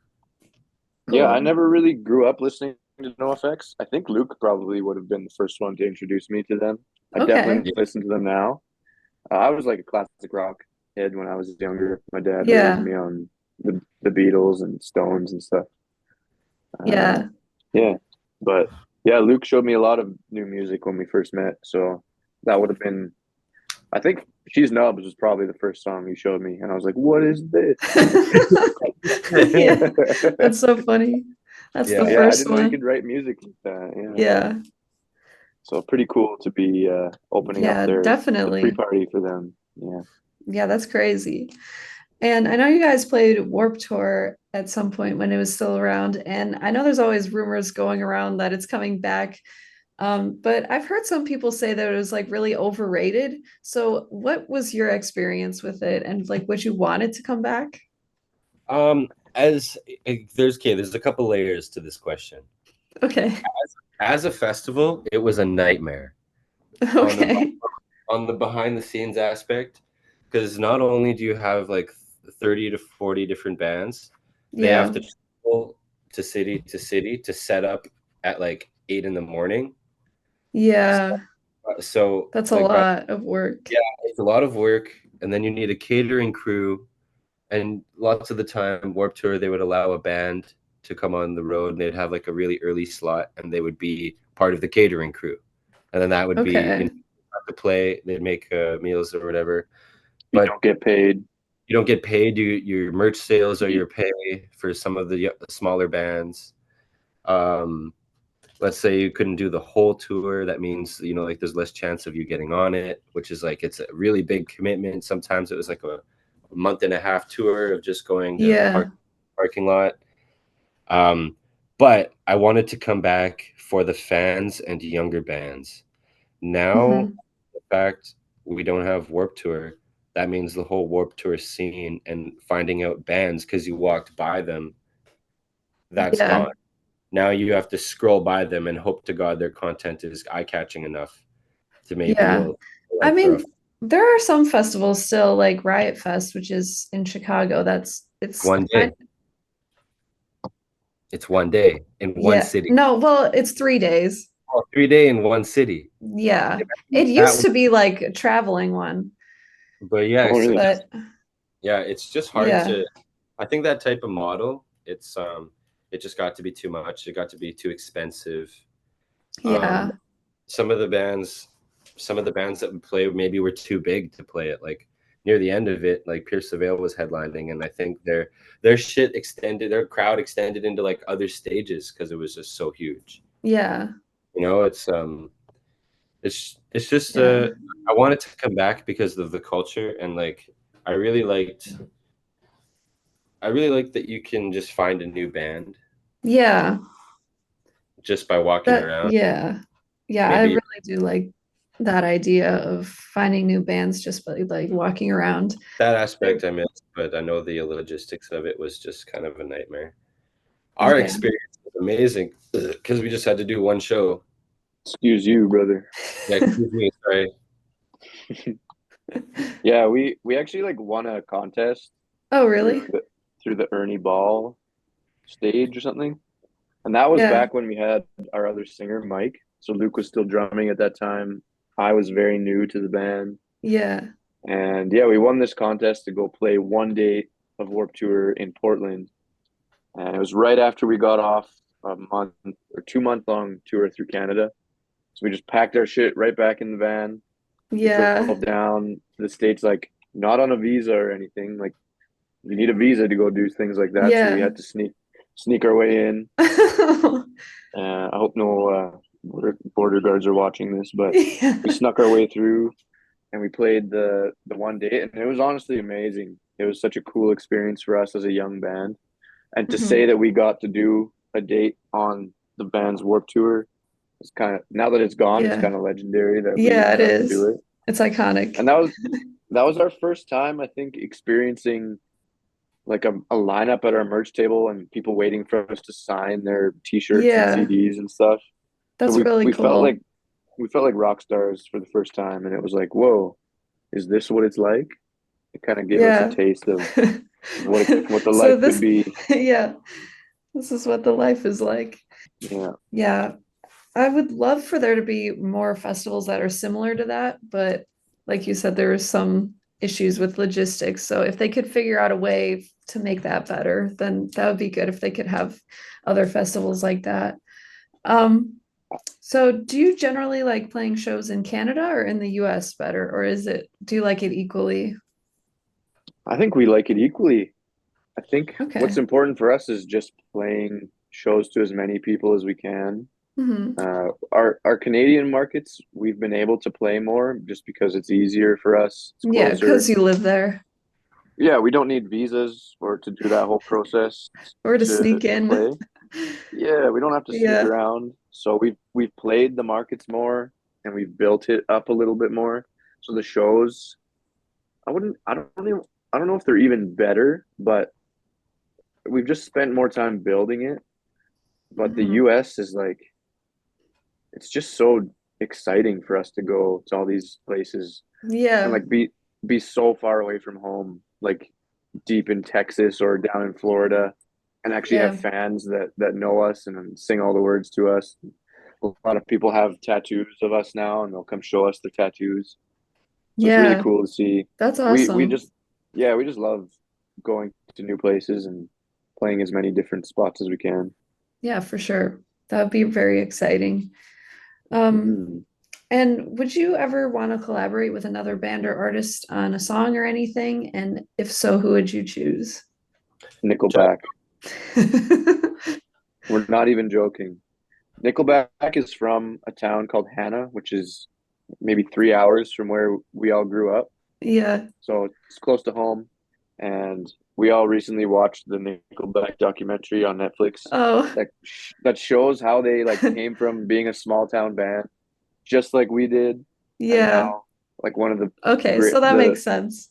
[SPEAKER 4] Yeah, I
[SPEAKER 3] Cool.
[SPEAKER 4] never really grew up listening to NoFX. I think Luke probably would have been the first one to introduce me to them. I
[SPEAKER 3] Okay.
[SPEAKER 4] definitely listen to them now. I was like a classic rock head when I was younger. My dad raised
[SPEAKER 3] Yeah.
[SPEAKER 4] me on the Beatles and Stones and stuff. Uh,
[SPEAKER 3] Yeah.
[SPEAKER 4] yeah, but yeah, Luke showed me a lot of new music when we first met. So that would have been, I think, "She's Nubs" was probably the first song he showed me, and I was like, "What is this?"
[SPEAKER 3] Yeah. That's so funny. That's the
[SPEAKER 2] Yeah.
[SPEAKER 4] Yeah, I
[SPEAKER 3] first
[SPEAKER 4] didn't know you
[SPEAKER 3] one.
[SPEAKER 4] could write music like that. Yeah.
[SPEAKER 3] Yeah.
[SPEAKER 4] So pretty cool to be opening up
[SPEAKER 3] Yeah,
[SPEAKER 4] the
[SPEAKER 3] definitely.
[SPEAKER 4] pre-party for them. Yeah.
[SPEAKER 3] Yeah, that's crazy. And I know you guys played Warp Tour at some point when it was still around, and I know there's always rumors going around that it's coming back. But I've heard some people say that it was like really overrated. So what was your experience with it and like would you want it to come back?
[SPEAKER 2] As there's a couple layers to this question.
[SPEAKER 3] Okay.
[SPEAKER 2] As a festival, it was a nightmare on the
[SPEAKER 3] Okay.
[SPEAKER 2] on the behind the scenes aspect because not only do you have like 30 to 40 different bands, they have
[SPEAKER 3] Yeah.
[SPEAKER 2] to travel to city to set up at like 8 in the morning.
[SPEAKER 3] Yeah.
[SPEAKER 2] So
[SPEAKER 3] That's a
[SPEAKER 2] like
[SPEAKER 3] lot of work.
[SPEAKER 2] yeah, it's a lot of work, and then you need a catering crew. And lots of the time, Warp Tour, they would allow a band to come on the road, and they'd have like a really early slot, and they would be part of the catering crew, and then that would be
[SPEAKER 3] Okay.
[SPEAKER 2] have to play. They'd make meals or whatever,
[SPEAKER 4] You
[SPEAKER 2] but
[SPEAKER 4] don't get paid.
[SPEAKER 2] you don't get paid. Your merch sales are your pay for some of the smaller bands. Um, let's say you couldn't do the whole tour, that means, you know, like there's less chance of you getting on it, which is like, it's a really big commitment. Sometimes it was like a month and a half tour of just going to
[SPEAKER 3] Yeah.
[SPEAKER 2] parking lot. But I wanted to come back for the fans and younger bands. Now,
[SPEAKER 3] Mhm.
[SPEAKER 2] the fact we don't have Warp Tour, that means the whole Warp Tour scene and finding out bands because you walked by them, that's
[SPEAKER 3] Yeah.
[SPEAKER 2] gone. Now you have to scroll by them and hope to God their content is eye-catching enough to maybe
[SPEAKER 3] Yeah.
[SPEAKER 2] you'll
[SPEAKER 3] I
[SPEAKER 2] like for a
[SPEAKER 3] mean, there are some festivals still like Riot Fest, which is in Chicago. It's
[SPEAKER 2] one
[SPEAKER 3] kind
[SPEAKER 2] day. It's one day in one
[SPEAKER 3] yeah.
[SPEAKER 2] city.
[SPEAKER 3] No, well, it's 3 days.
[SPEAKER 2] Oh, 3 day in one city.
[SPEAKER 3] Yeah. It
[SPEAKER 2] That
[SPEAKER 3] used to be like a traveling one,
[SPEAKER 2] But yeah,
[SPEAKER 4] Oh, really?
[SPEAKER 3] but
[SPEAKER 2] yeah, it's just hard
[SPEAKER 3] yeah.
[SPEAKER 2] to. I think that type of model, it just got to be too much. It got to be too expensive.
[SPEAKER 3] Yeah.
[SPEAKER 2] Some of the bands, some of the bands that would play maybe were too big to play it. Like near the end of it, like Pierce the Veil was headlining, and I think their shit extended, their crowd extended into like other stages because it was just so huge.
[SPEAKER 3] Yeah.
[SPEAKER 2] You know, it's just
[SPEAKER 3] Yeah.
[SPEAKER 2] I wanted to come back because of the culture, and like I really liked that you can just find a new band
[SPEAKER 3] Yeah.
[SPEAKER 2] just by walking around.
[SPEAKER 3] Yeah. Yeah, I
[SPEAKER 2] Maybe
[SPEAKER 3] really do like that idea of finding new bands just by like walking around.
[SPEAKER 2] that aspect I missed, but I know the logistics of it was just kind of a nightmare. Our
[SPEAKER 3] Yeah.
[SPEAKER 2] experience was amazing because we just had to do one show.
[SPEAKER 4] Excuse you, brother.
[SPEAKER 2] Yeah, excuse me, sorry.
[SPEAKER 4] Yeah, we actually like won a contest
[SPEAKER 3] Oh,
[SPEAKER 4] through
[SPEAKER 3] really?
[SPEAKER 4] the Ernie Ball stage or something. And that was
[SPEAKER 3] Yeah.
[SPEAKER 4] back when we had our other singer, Mike. So Luke was still drumming at that time. I was very new to the band.
[SPEAKER 3] Yeah.
[SPEAKER 4] And yeah, we won this contest to go play one day of Warp Tour in Portland. And it was right after we got off a month or 2 month long tour through Canada. So we just packed our shit right back in the van. We
[SPEAKER 3] Yeah.
[SPEAKER 4] drove down to the States, like not on a visa or anything. Like you need a visa to go do things like that. So we
[SPEAKER 3] Yeah.
[SPEAKER 4] had to sneak our way in. I hope no border guards are watching this, but
[SPEAKER 3] Yeah.
[SPEAKER 4] we snuck our way through and we played the one day, and it was honestly amazing. It was such a cool experience for us as a young band, and to say
[SPEAKER 3] Mhm.
[SPEAKER 4] that we got to do a date on the band's Warp Tour is kind of, now that it's gone, it's
[SPEAKER 3] Yeah.
[SPEAKER 4] kind of legendary that we
[SPEAKER 3] Yeah,
[SPEAKER 4] even
[SPEAKER 3] it
[SPEAKER 4] got to do
[SPEAKER 3] is.
[SPEAKER 4] it.
[SPEAKER 3] It's iconic.
[SPEAKER 4] And that was our first time, I think, experiencing like a lineup at our merch table and people waiting for us to sign their t-shirts and
[SPEAKER 3] Yeah,
[SPEAKER 4] CDs and stuff. So
[SPEAKER 3] that's
[SPEAKER 4] we
[SPEAKER 3] really
[SPEAKER 4] we felt
[SPEAKER 3] cool.
[SPEAKER 4] like we felt like rock stars for the first time, and it was like, whoa, is this what it's like? It kind of gave us a
[SPEAKER 3] Yeah.
[SPEAKER 4] taste of what the
[SPEAKER 3] So
[SPEAKER 4] life could
[SPEAKER 3] this,
[SPEAKER 4] be.
[SPEAKER 3] yeah, this is what the life is like.
[SPEAKER 4] Yeah,
[SPEAKER 3] Yeah, I would love for there to be more festivals that are similar to that, but like you said, there are some issues with logistics. So if they could figure out a way to make that better, then that would be good if they could have other festivals like that. Um, so do you generally like playing shows in Canada or in the US better, or do you like it equally?
[SPEAKER 4] I think we like it equally. I think what's
[SPEAKER 3] Okay.
[SPEAKER 4] important for us is just playing shows to as many people as we can.
[SPEAKER 3] Hmm.
[SPEAKER 4] Our Canadian markets, we've been able to play more just because it's easier for us. It's
[SPEAKER 3] Yeah,
[SPEAKER 4] closer.
[SPEAKER 3] because you live there.
[SPEAKER 4] Yeah, we don't need visas or to do that whole process
[SPEAKER 3] Or to sneak
[SPEAKER 4] to
[SPEAKER 3] in.
[SPEAKER 4] play. Yeah, we don't have to sneak
[SPEAKER 3] Yeah.
[SPEAKER 4] around. So we've played the markets more and we've built it up a little bit more. So the shows, I don't know if they're even better, but we've just spent more time building it. But the
[SPEAKER 3] Mhm.
[SPEAKER 4] US is like, it's just so exciting for us to go to all these places and
[SPEAKER 3] Yeah.
[SPEAKER 4] like be so far away from home, like deep in Texas or down in Florida, and actually have
[SPEAKER 3] Yeah.
[SPEAKER 4] fans that know us and sing all the words to us. A lot of people have tattoos of us now, and they'll come show us their tattoos. So it's really
[SPEAKER 3] Yeah.
[SPEAKER 4] cool to see.
[SPEAKER 3] That's
[SPEAKER 4] We
[SPEAKER 3] awesome.
[SPEAKER 4] just yeah, we just love going to new places and playing as many different spots as we can.
[SPEAKER 3] Yeah, for sure. That would be very exciting. Um,
[SPEAKER 4] Hmm.
[SPEAKER 3] and would you ever want to collaborate with another band or artist on a song or anything? And if so, who would you choose?
[SPEAKER 4] Nickelback. We're not even joking. Nickelback is from a town called Hannah, which is maybe 3 hours from where we all grew up.
[SPEAKER 3] Yeah.
[SPEAKER 4] So it's close to home. And we all recently watched the Nickelback documentary on Netflix
[SPEAKER 3] Oh,
[SPEAKER 4] that shows how they like came from being a small town band, just like we did, and
[SPEAKER 3] yeah.
[SPEAKER 4] now like one of the
[SPEAKER 3] Okay,
[SPEAKER 4] great
[SPEAKER 3] so that makes sense.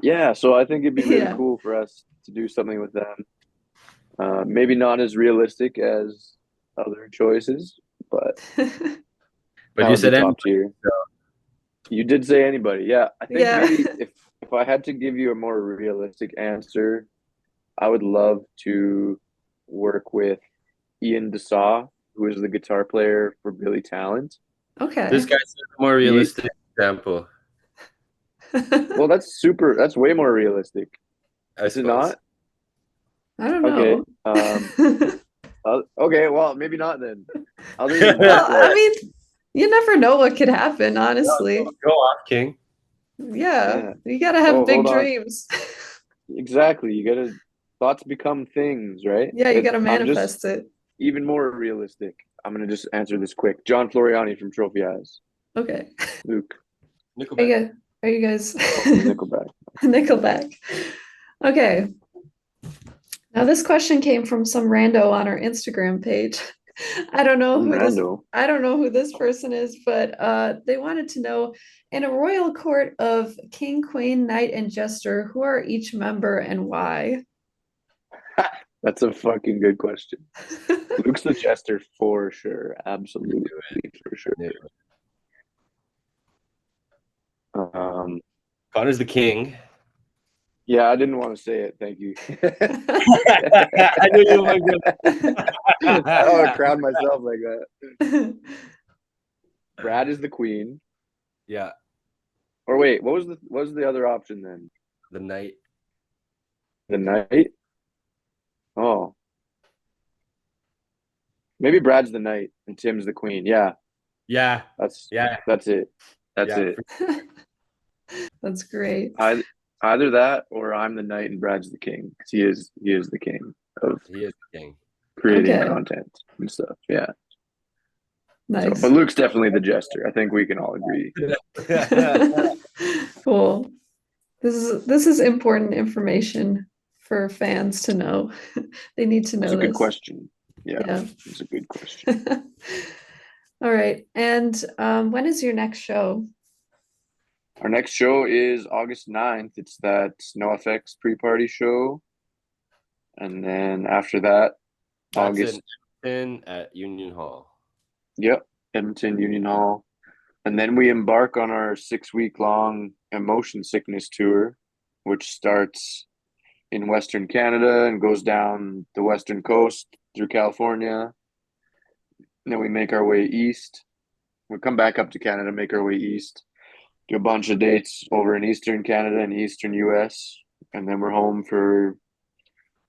[SPEAKER 4] yeah. So I think it'd be really
[SPEAKER 3] Yeah.
[SPEAKER 4] cool for us to do something with them. Maybe not as realistic as other choices, but
[SPEAKER 2] But
[SPEAKER 4] that
[SPEAKER 2] you
[SPEAKER 4] would
[SPEAKER 2] said
[SPEAKER 4] be
[SPEAKER 2] anybody,
[SPEAKER 4] top tier. You did say anybody. Yeah, I think
[SPEAKER 3] Yeah.
[SPEAKER 4] maybe if I had to give you a more realistic answer, I would love to work with Ian DeSaw, who is the guitar player for Billy Talent.
[SPEAKER 3] Okay.
[SPEAKER 2] this guy's a more realistic example.
[SPEAKER 4] Well, that's way more realistic.
[SPEAKER 2] I
[SPEAKER 4] Is it
[SPEAKER 2] suppose.
[SPEAKER 4] not?
[SPEAKER 3] I don't
[SPEAKER 4] Okay.
[SPEAKER 3] know.
[SPEAKER 4] Okay, well, maybe not then. Other than
[SPEAKER 3] Well,
[SPEAKER 4] that,
[SPEAKER 3] I
[SPEAKER 4] like,
[SPEAKER 3] mean, you never know what could happen, honestly.
[SPEAKER 2] Go off, King.
[SPEAKER 3] Yeah,
[SPEAKER 4] yeah.
[SPEAKER 3] you gotta have
[SPEAKER 4] Oh,
[SPEAKER 3] big
[SPEAKER 4] hold on.
[SPEAKER 3] dreams.
[SPEAKER 4] Exactly. Thoughts become things, right?
[SPEAKER 3] Yeah, you gotta
[SPEAKER 4] I'm just
[SPEAKER 3] manifest it.
[SPEAKER 4] even more realistic. I'm gonna just answer this quick. John Floriani from Trophy Eyes.
[SPEAKER 3] Okay.
[SPEAKER 4] Luke.
[SPEAKER 2] Nickelback.
[SPEAKER 3] Are you guys
[SPEAKER 4] Nickelback.
[SPEAKER 3] Nickelback? Okay. Now this question came from some rando on our Instagram page. I don't know who this
[SPEAKER 4] Rando.
[SPEAKER 3] I don't know who this person is, but they wanted to know in a royal court of king, queen, knight, and jester, who are each member and why?
[SPEAKER 4] That's a fucking good question. Luke's the jester for sure. Absolutely for sure.
[SPEAKER 2] Connor's the king.
[SPEAKER 4] Yeah, I didn't want to say it. Thank you.
[SPEAKER 2] I knew you were good.
[SPEAKER 4] I don't want to crowd myself like that. Brad is the queen.
[SPEAKER 2] Yeah,
[SPEAKER 4] Or wait, what was the other option then?
[SPEAKER 2] the knight.
[SPEAKER 4] The knight? Oh. Maybe Brad's the knight and Tim's the queen. Yeah,
[SPEAKER 2] Yeah,
[SPEAKER 4] that's
[SPEAKER 2] yeah.
[SPEAKER 4] that's it. That's
[SPEAKER 2] Yeah.
[SPEAKER 4] it.
[SPEAKER 3] That's great.
[SPEAKER 4] Either that or I'm the knight and Brad's the king. 'Cause he is the king of
[SPEAKER 2] He is the king.
[SPEAKER 4] creating
[SPEAKER 3] Okay.
[SPEAKER 4] content and stuff. Yeah.
[SPEAKER 3] Nice.
[SPEAKER 4] But Luke's definitely the jester. I think we can all agree.
[SPEAKER 3] Cool. This is important information for fans to know. They need to
[SPEAKER 4] That's
[SPEAKER 3] know
[SPEAKER 4] a good
[SPEAKER 3] this.
[SPEAKER 4] question. Yeah,
[SPEAKER 3] Yeah.
[SPEAKER 4] it's a good question.
[SPEAKER 3] All right. And when is your next show?
[SPEAKER 4] Our next show is August 9th. It's that NoFX pre-party show. And then after that,
[SPEAKER 2] That's
[SPEAKER 4] August.
[SPEAKER 2] in at Union Hall.
[SPEAKER 4] Yep, Edmonton Union Hall. And then we embark on our 6-week-long Emotion Sickness tour, which starts in Western Canada and goes down the Western coast through California. And then we make our way east. We come back up to Canada, make our way east, do a bunch of dates over in Eastern Canada and Eastern US. And then we're home for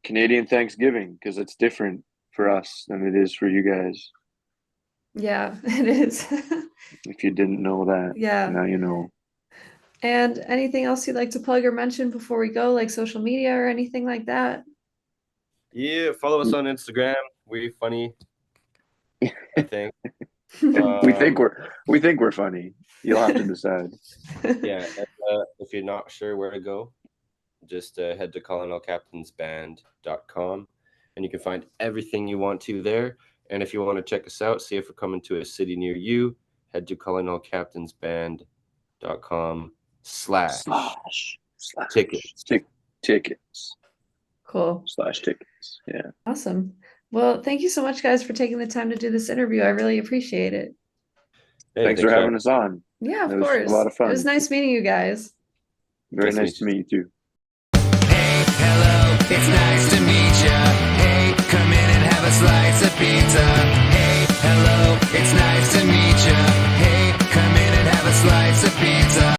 [SPEAKER 4] Canadian Thanksgiving because it's different for us than it is for you guys.
[SPEAKER 3] Yeah, it is.
[SPEAKER 4] If you didn't know that,
[SPEAKER 3] Yeah.
[SPEAKER 4] now you know.
[SPEAKER 3] And anything else you'd like to plug or mention before we go, like social media or anything like that?
[SPEAKER 2] Yeah, follow us on Instagram. We're funny. I think.
[SPEAKER 4] we think we're funny. You'll have to decide.
[SPEAKER 2] Yeah. If you're not sure where to go, just head to callinallcaptainsband.com and you can find everything you want to there. And if you want to check us out, see if we're coming to a city near you, head to callinallcaptainsband.com/tickets.
[SPEAKER 4] Tickets.
[SPEAKER 3] Cool.
[SPEAKER 4] /tickets. Yeah.
[SPEAKER 3] Awesome. Well, thank you so much, guys, for taking the time to do this interview. I really appreciate it.
[SPEAKER 2] Hey,
[SPEAKER 4] Thanks for having us on.
[SPEAKER 3] Yeah, of
[SPEAKER 4] It was
[SPEAKER 3] course.
[SPEAKER 4] a lot of fun.
[SPEAKER 3] It was nice meeting you guys.
[SPEAKER 4] Very
[SPEAKER 2] Nice to
[SPEAKER 4] nice to meet you too.
[SPEAKER 1] Hey, hello, it's nice to meet ya.